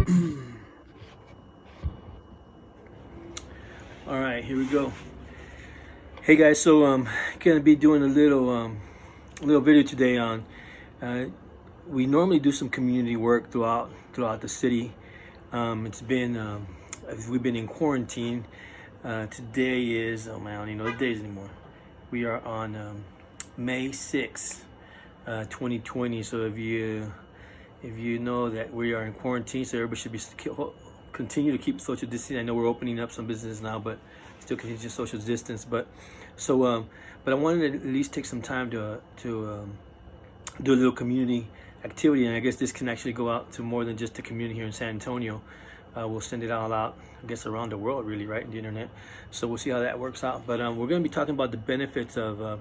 All right, here we go. Hey guys, so gonna be doing a little video today on. We normally do some community work throughout the city. It's been we've been in quarantine. Today is, oh man, I don't even know the days anymore. We are on May 6th, 2020. So if you know that we are in quarantine, so everybody should be continue to keep social distancing. I know we're opening up some businesses now, but still continue to social distance. But I wanted to at least take some time to do a little community activity, and I guess this can actually go out to more than just the community here in San Antonio. We'll send it all out, I guess, around the world, really, right, the internet. So we'll see how that works out. But we're going to be talking about the benefits of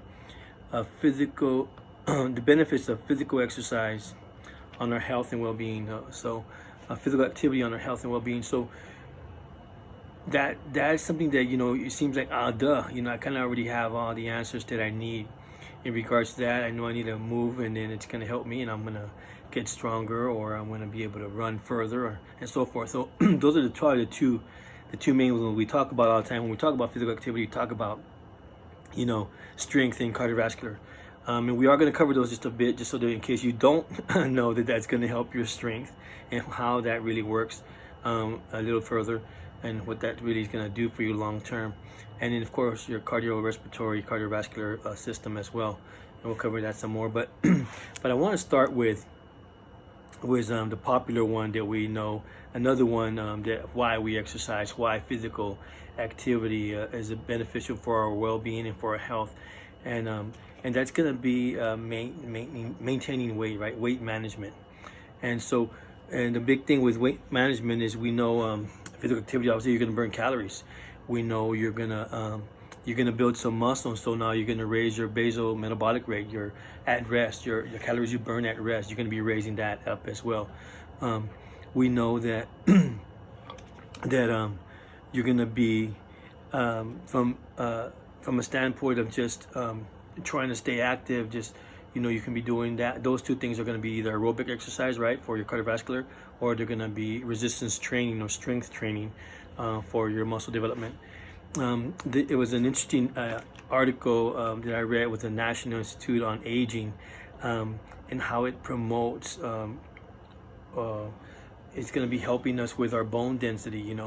physical, the benefits of physical exercise on our health and well-being. Physical activity on our health and well-being. So that is something that, it seems like, duh, I kind of already have all the answers that I need in regards to that. I know I need to move, and then it's going to help me, and I'm going to get stronger, or I'm going to be able to run further, and so forth. So those are probably the two main ones we talk about all the time. When we talk about physical activity, we talk about, strength and cardiovascular. And we are going to cover those just a bit, just so that in case you don't know that that's going to help your strength and how that really works a little further, and what that really is going to do for you long term. And then, of course, your cardiovascular system as well. And we'll cover that some more. But I want to start with the popular one that we know, another one, that why we exercise, why physical activity is beneficial for our well-being and for our health. And that's going to be maintaining weight, right? Weight management. And the big thing with weight management is, we know physical activity, obviously you're going to burn calories. We know you're going to build some muscle. So now you're going to raise your basal metabolic rate, your at rest, your calories you burn at rest. You're going to be raising that up as well. We know that you're going to be from a standpoint of just trying to stay active, just you can be doing that. Those two things are going to be either aerobic exercise, right, for your cardiovascular, or they're going to be resistance training or strength training for your muscle development. It was an interesting article that I read with the National Institute on Aging, and how it promotes. It's going to be helping us with our bone density, and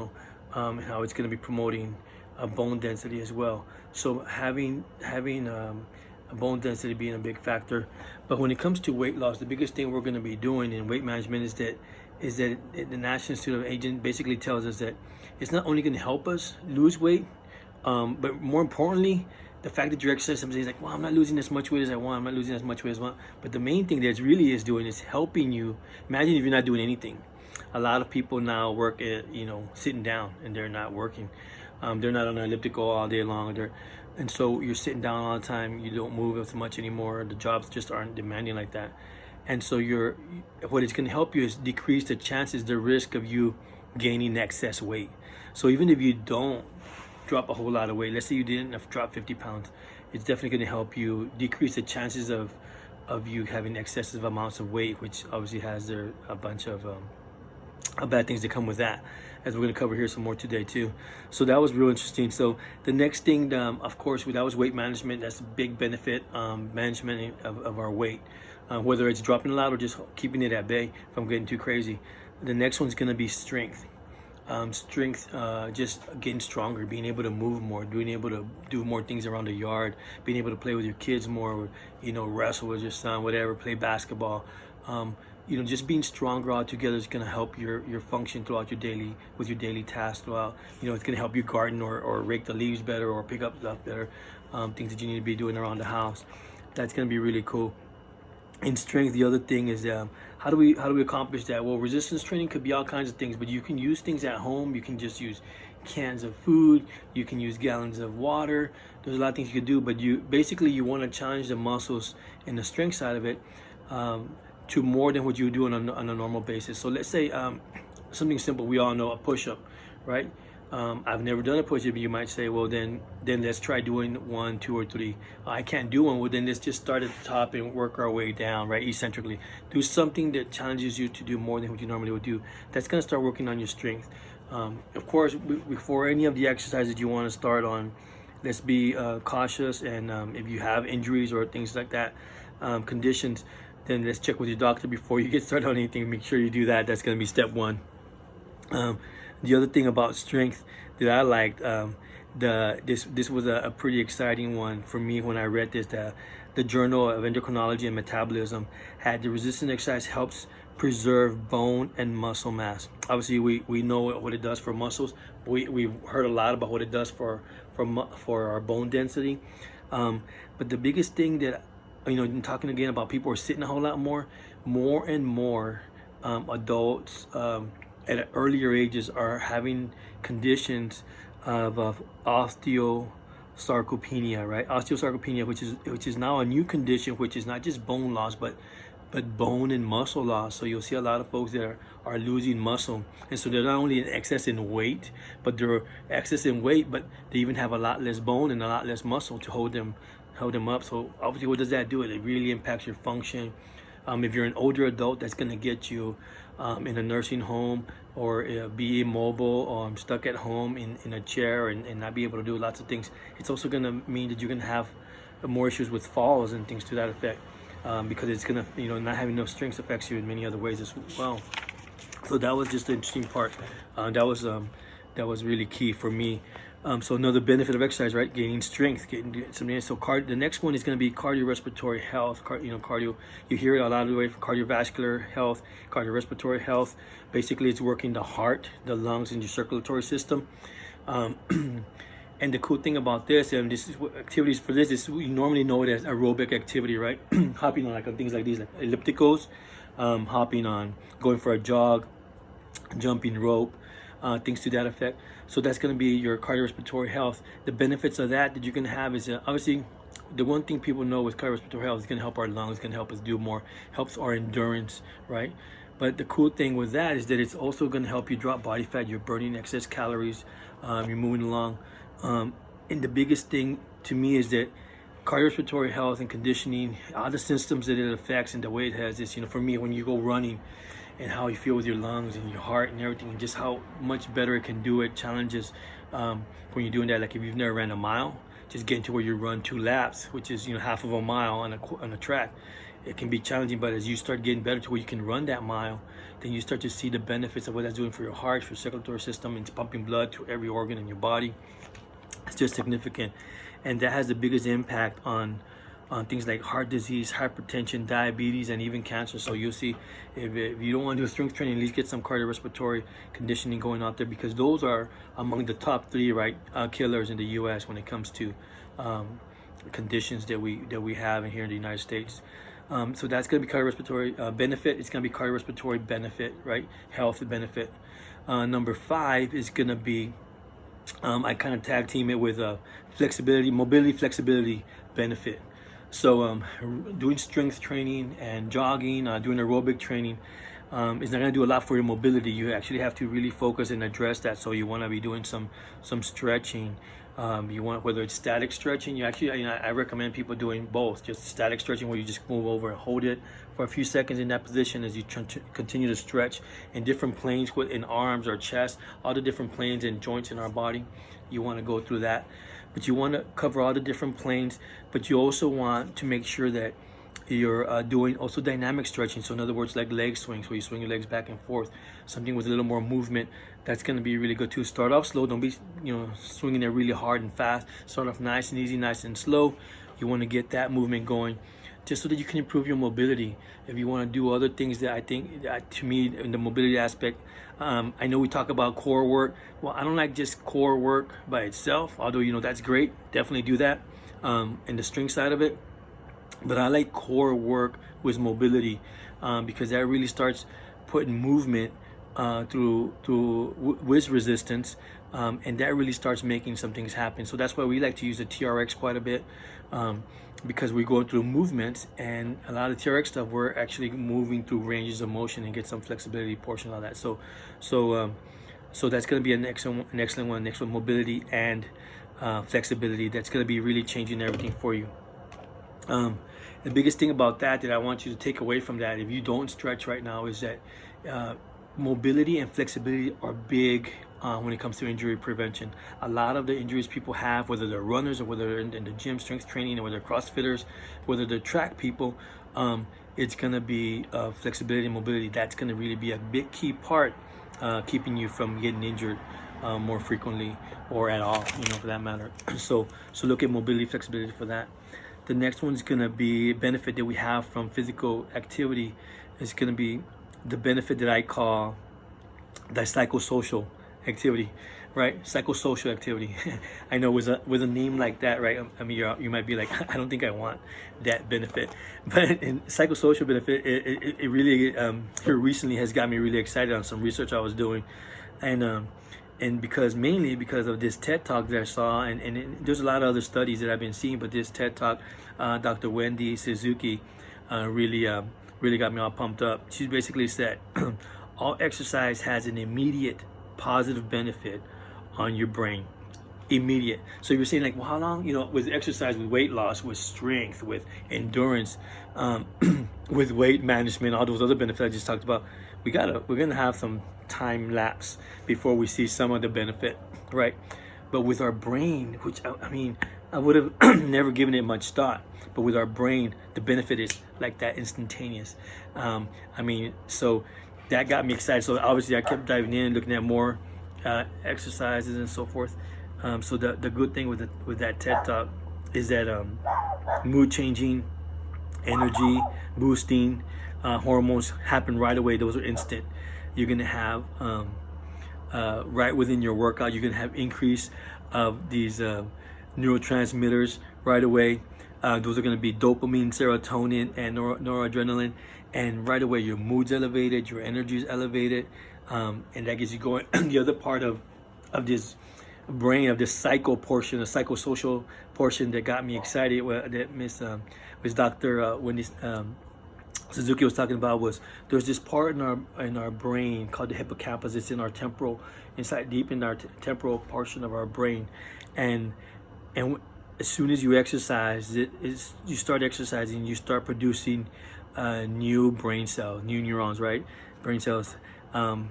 how it's going to be promoting bone density as well. So having bone density being a big factor. But when it comes to weight loss, the biggest thing we're going to be doing in weight management is that the National Institute of Aging basically tells us that it's not only going to help us lose weight, but more importantly, the fact that you're exercising, somebody's like, well, I'm not losing as much weight as I want, I'm not losing as much weight as I want. But the main thing that it really is doing is helping you. Imagine if you're not doing anything. A lot of people now work at, sitting down, and they're not working. They're not on an elliptical all day long. And so you're sitting down all the time. You don't move as much anymore. The jobs just aren't demanding like that. And so what it's going to help you is decrease the chances, the risk of you gaining excess weight. So even if you don't drop a whole lot of weight, let's say you didn't drop 50 pounds, it's definitely going to help you decrease the chances of you having excessive amounts of weight, which obviously has a bunch of bad things that come with that, as we're going to cover here some more today too. So that was real interesting. So the next thing, of course, that was weight management. That's a big benefit, management of our weight, whether it's dropping a lot or just keeping it at bay if I'm getting too crazy. The next one's going to be strength. Just getting stronger, being able to move more, being able to do more things around the yard, being able to play with your kids more, wrestle with your son, whatever, play basketball. Just being stronger altogether is going to help your function throughout your daily tasks throughout. It's going to help you garden or rake the leaves better, or pick up stuff better, things that you need to be doing around the house. That's going to be really cool. In strength, the other thing is, how do we accomplish that? Well, resistance training could be all kinds of things, but you can use things at home. You can just use cans of food. You can use gallons of water. There's a lot of things you could do, but you want to challenge the muscles and the strength side of it to more than what you do on a normal basis. So let's say something simple. We all know a push-up, right? I've never done a push-up. You might say, well, then let's try doing 1, 2, or 3. I can't do one. Well, then let's just start at the top and work our way down, right? Eccentrically. Do something that challenges you to do more than what you normally would do. That's going to start working on your strength. Of course, before any of the exercises you want to start on, let's be cautious. And if you have injuries or things like that, conditions, then let's check with your doctor before you get started on anything. Make sure you do that. That's going to be step 1. The other thing about strength that I liked, this was a pretty exciting one for me when I read this. The Journal of Endocrinology and Metabolism had the resistant exercise helps preserve bone and muscle mass. Obviously, we know what it does for muscles. We've heard a lot about what it does for our bone density. But the biggest thing that, talking again about people are sitting a whole lot more and more adults at earlier ages are having conditions of osteosarcopenia, right? Osteosarcopenia, which is now a new condition, which is not just bone loss, but bone and muscle loss. So you'll see a lot of folks that are losing muscle, and so they're not only in excess in weight, but they're excess in weight, but they even have a lot less bone and a lot less muscle to hold them up. So obviously, what does that do? It really impacts your function. If you're an older adult, that's going to get you in a nursing home, or be immobile, or stuck at home in a chair and not be able to do lots of things. It's also going to mean that you're going to have more issues with falls and things to that effect, because it's going to, not having enough strength affects you in many other ways as well. So that was just the interesting part. That was really key for me. So another benefit of exercise, right? Gaining strength, getting something. So the next one is going to be cardiorespiratory health. Cardio. You hear it a lot of the way for cardiovascular health, cardiorespiratory health. Basically, it's working the heart, the lungs, and your circulatory system. And the cool thing about this, and this is what activities for this is, we normally know it as aerobic activity, right? Hopping on on things like these, like ellipticals, hopping on, going for a jog, jumping rope. Things to that effect. So that's going to be your cardiorespiratory health. The benefits of that you're going to have is obviously the one thing people know with cardiorespiratory health is going to help our lungs, going to help us do more, helps our endurance, right? But the cool thing with that is that it's also going to help you drop body fat. You're burning excess calories. You're moving along. And the biggest thing to me is that cardiorespiratory health and conditioning, all the systems that it affects and the way it has this, for me, when you go running, and how you feel with your lungs and your heart and everything, and just how much better it can do it. Challenges when you're doing that. Like if you've never ran a mile, just getting to where you run 2 laps, which is half of a mile on a track. It can be challenging, but as you start getting better to where you can run that mile, then you start to see the benefits of what that's doing for your heart, for your circulatory system. It's pumping blood to every organ in your body. It's just significant, and that has the biggest impact on things like heart disease, hypertension, diabetes, and even cancer. So you'll see, if you don't want to do strength training, at least get some cardiorespiratory conditioning going out there, because those are among the top 3 killers in the U.S. when it comes to conditions that we have in here in the United States. So that's going to be cardiorespiratory benefit. It's going to be cardiorespiratory benefit, right? Health benefit. Number 5 is going to be, I kind of tag team it with mobility, flexibility benefit. So doing strength training and jogging, doing aerobic training is not going to do a lot for your mobility. You actually have to really focus and address that. So you want to be doing some stretching. You want, whether it's static stretching, I recommend people doing both. Just static stretching, where you just move over and hold it for a few seconds in that position as you continue to stretch in different planes, in arms or chest, all the different planes and joints in our body. You want to go through that, but you want to cover all the different planes. But you also want to make sure that you're doing also dynamic stretching. So in other words, like leg swings, where you swing your legs back and forth, something with a little more movement. That's going to be really good too. Start off slow. Don't be swinging it really hard and fast. Start off nice and easy, nice and slow. You want to get that movement going, just so that you can improve your mobility. If you want to do other things that I think, to me, in the mobility aspect, I know we talk about core work. Well, I don't like just core work by itself, although that's great. Definitely do that, and the strength side of it. But I like core work with mobility, because that really starts putting movement with resistance, and that really starts making some things happen. So that's why we like to use the TRX quite a bit, because we go through movements, and a lot of TRX stuff, we're actually moving through ranges of motion and get some flexibility portion of that. So So that's going to be an excellent one. Next one, mobility and flexibility. That's going to be really changing everything for you. The biggest thing about that I want you to take away from that, if you don't stretch right now, is that mobility and flexibility are big when it comes to injury prevention. A lot of the injuries people have, whether they're runners or whether they're in the gym strength training, or whether they're CrossFitters, whether they're track people, it's going to be flexibility and mobility. That's going to really be a big key part keeping you from getting injured more frequently or at all, for that matter. So look at mobility, flexibility for that. The next one's going to be a benefit that we have from physical activity. Is going to be the benefit that I call the psychosocial activity, right? Psychosocial activity. I know with a name like that, right? I mean, you might be like, I don't think I want that benefit. But in psychosocial benefit, it really here recently has got me really excited on some research I was doing, and mainly because of this TED Talk that I saw, and there's a lot of other studies that I've been seeing, but this TED Talk, Dr. Wendy Suzuki, really got me all pumped up. She basically said, all exercise has an immediate positive benefit on your brain. Immediate. So you're saying like, well, how long, with exercise, with weight loss, with strength, with endurance, with weight management, all those other benefits I just talked about, we're gonna have some time lapse before we see some of the benefit, right? But with our brain, which I would have never given it much thought, but with our brain, the benefit is like that, instantaneous. So that got me excited. So obviously I kept diving in, looking at more exercises and so forth. So the good thing with that TED Talk is that mood changing, energy boosting hormones happen right away. Those are instant. You're gonna have right within your workout, you're gonna have increase of these neurotransmitters right away. Those are gonna be dopamine, serotonin, and noradrenaline, and right away your mood's elevated, your energy is elevated, and that gets you going. The other part of this brain, of this psychosocial portion that got me excited, that Miss Dr. Wendy Suzuki was talking about, was there's this part in our brain called the hippocampus. It's in our deep in our temporal portion of our brain, and as soon as you exercise, you start exercising, you start producing new brain cells, new neurons, right? Brain cells. And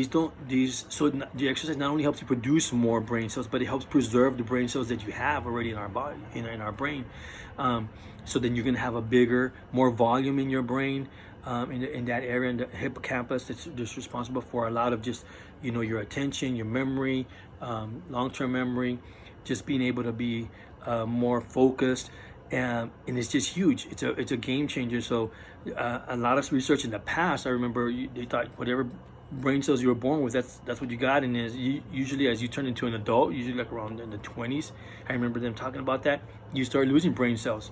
so the exercise not only helps you produce more brain cells, but it helps preserve the brain cells that you have already in our body, in our brain. So then you're gonna have a bigger, more volume in your brain, in that area, in the hippocampus, that's responsible for a lot of just, your attention, your memory, long-term memory, just being able to be more focused. And it's just huge. It's a game changer. So a lot of research in the past, I remember they thought whatever brain cells you were born with, that's what you got. And usually as you turn into an adult, usually like around in the 20s, I remember them talking about that, you start losing brain cells.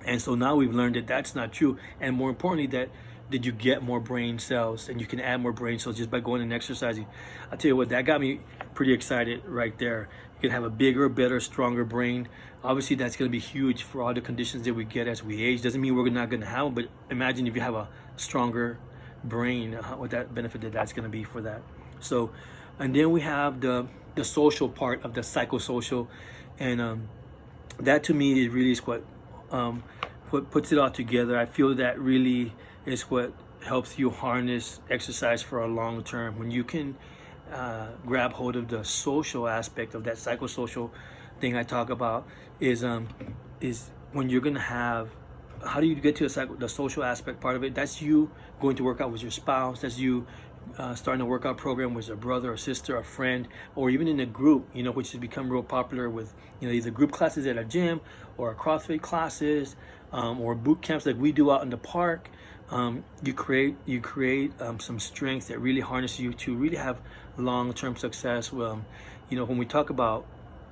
And so now we've learned that that's not true. And more importantly, that you get more brain cells, and you can add more brain cells just by going and exercising. I'll tell you what, that got me pretty excited right there. You can have a bigger, better, stronger brain. Obviously, that's going to be huge for all the conditions that we get as we age. Doesn't mean we're not going to have them, but imagine if you have a stronger brain, what that benefit that's going to be for that. So, and then we have the social part of the psychosocial, and that to me is really what puts it all together. I feel that really is what helps you harness exercise for a long term. When you can grab hold of the social aspect of that psychosocial thing I talk about, is when you're gonna have, how do you get to the social aspect part of it? That's you going to work out with your spouse. That's you starting a workout program with a brother or sister, a friend, or even in a group, which has become real popular with, either group classes at a gym or CrossFit classes, or boot camps like we do out in the park. You create some strength that really harnesses you to really have long-term success. When we talk about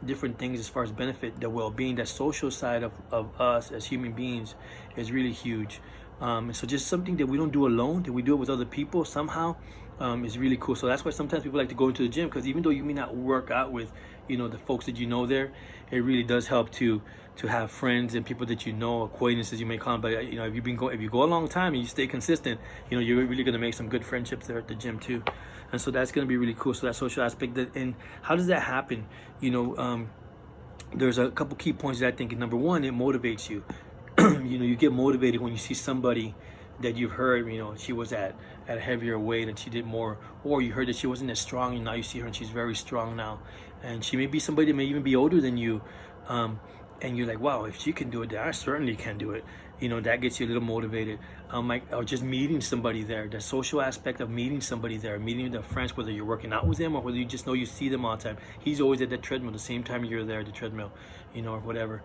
different things as far as benefit, the well-being, that social side of us as human beings is really huge. And so just something that we don't do alone, that we do it with other people somehow, is really cool. So that's why sometimes people like to go into the gym, because even though you may not work out with, the folks that you know there, it really does help to have friends and people that acquaintances you may call them. But if you go a long time and you stay consistent, you're really going to make some good friendships there at the gym too. And so that's going to be really cool. So that social aspect, and how does that happen? There's a couple key points that I think. Number one, it motivates you. You get motivated when you see somebody that you've heard, she was at a heavier weight and she did more, or you heard that she wasn't as strong and now you see her and she's very strong now, and she may be somebody that may even be older than you, and you're like, wow, if she can do it, then I certainly can do it. That gets you a little motivated. Or just meeting somebody there, the social aspect of meeting somebody there, meeting their friends, whether you're working out with them or whether you just know you see them all the time. He's always at the treadmill the same time you're there at the treadmill, or whatever.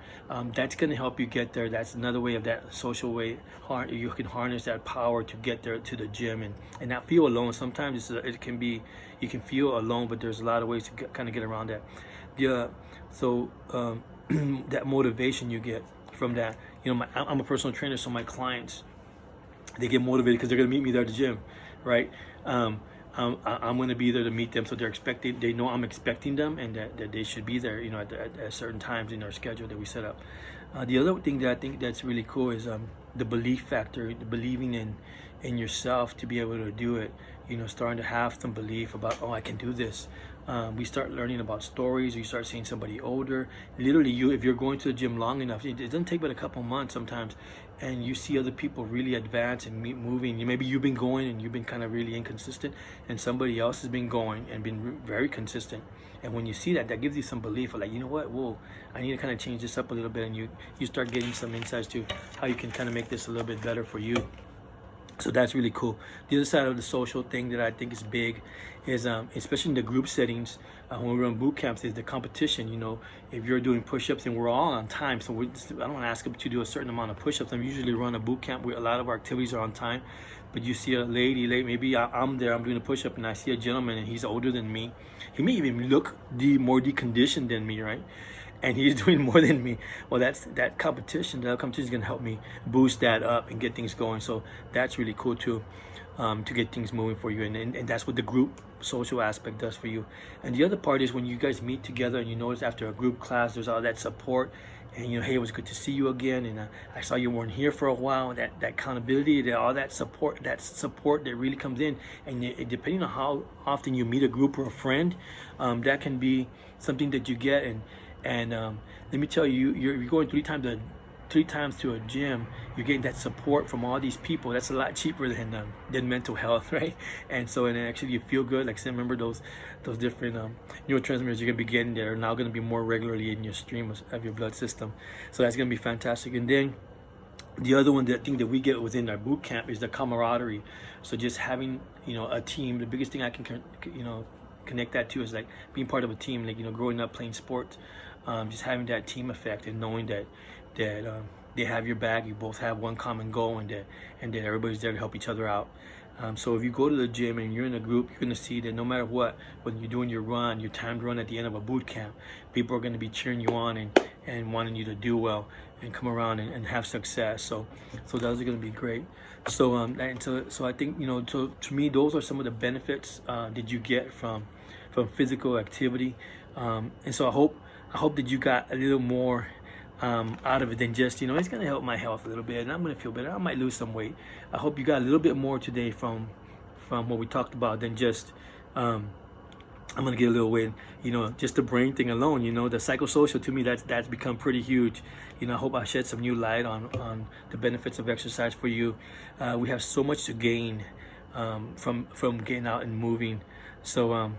That's going to help you get there. That's another way of that social way. You can harness that power to get there to the gym and not feel alone. Sometimes you can feel alone, but there's a lot of ways to kind of get around that. That motivation you get from that. I'm a personal trainer, so my clients, they get motivated because they're going to meet me there at the gym, right? I'm going to be there to meet them, so they know I'm expecting them, and that they should be there, at certain times in our schedule that we set up. The other thing that I think that's really cool is the belief factor, the believing in yourself to be able to do it. Starting to have some belief about, I can do this. We start learning about stories. You start seeing somebody older. Literally, if you're going to the gym long enough, it doesn't take but a couple months sometimes, and you see other people really advance and moving. Maybe you've been going and you've been kind of really inconsistent, and somebody else has been going and been very consistent. And when you see that gives you some belief of like, whoa, I need to kind of change this up a little bit, and you start getting some insights to how you can kind of make this a little bit better for you. So that's really cool. The other side of the social thing that I think is big is, especially in the group settings, when we run boot camps, is the competition. If you're doing push-ups and we're all on time, so I don't want to ask them to do a certain amount of push-ups. I usually run a boot camp where a lot of our activities are on time, but you see a lady, maybe I'm there, I'm doing a push-up, and I see a gentleman and he's older than me. He may even look more deconditioned than me, right? And he's doing more than me. Well, that competition is going to help me boost that up and get things going. So that's really cool too, to get things moving for you. And that's what the group social aspect does for you. And the other part is when you guys meet together and you notice after a group class, there's all that support. And hey, it was good to see you again. And I saw you weren't here for a while. That accountability, all that support that really comes in. And depending on how often you meet a group or a friend, that can be something that you get. And let me tell you, you're going three times to a gym, you're getting that support from all these people. That's a lot cheaper than mental health, right? And actually you feel good. Like I said, remember those different neurotransmitters you're gonna be getting that are now gonna be more regularly in your stream of your blood system. So that's gonna be fantastic. And then the other one, that thing that we get within our boot camp, is the camaraderie. So just having a team. The biggest thing I can connect that to is like being part of a team, like growing up playing sports, just having that team effect and knowing that they have your back, you both have one common goal, and that everybody's there to help each other out. So if you go to the gym and you're in a group, you're going to see that no matter what, when you're doing your timed run at the end of a boot camp, people are going to be cheering you on and wanting you to do well and come around and have success. So those are going to be great. So I think to me, those are some of the benefits that you get from physical activity. And so I hope that you got a little more out of it than just it's going to help my health a little bit and I'm going to feel better, I might lose some weight. I hope you got a little bit more today from what we talked about than just I'm going to get a little weight. Just the brain thing alone, the psychosocial, to me, that's become pretty huge. I hope I shed some new light on the benefits of exercise for you. We have so much to gain from getting out and moving. So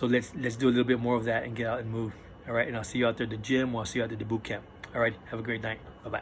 let's do a little bit more of that and get out and move. All right, and I'll see you out there at the gym, or I'll see you out there at the boot camp. All right, have a great night. Bye-bye.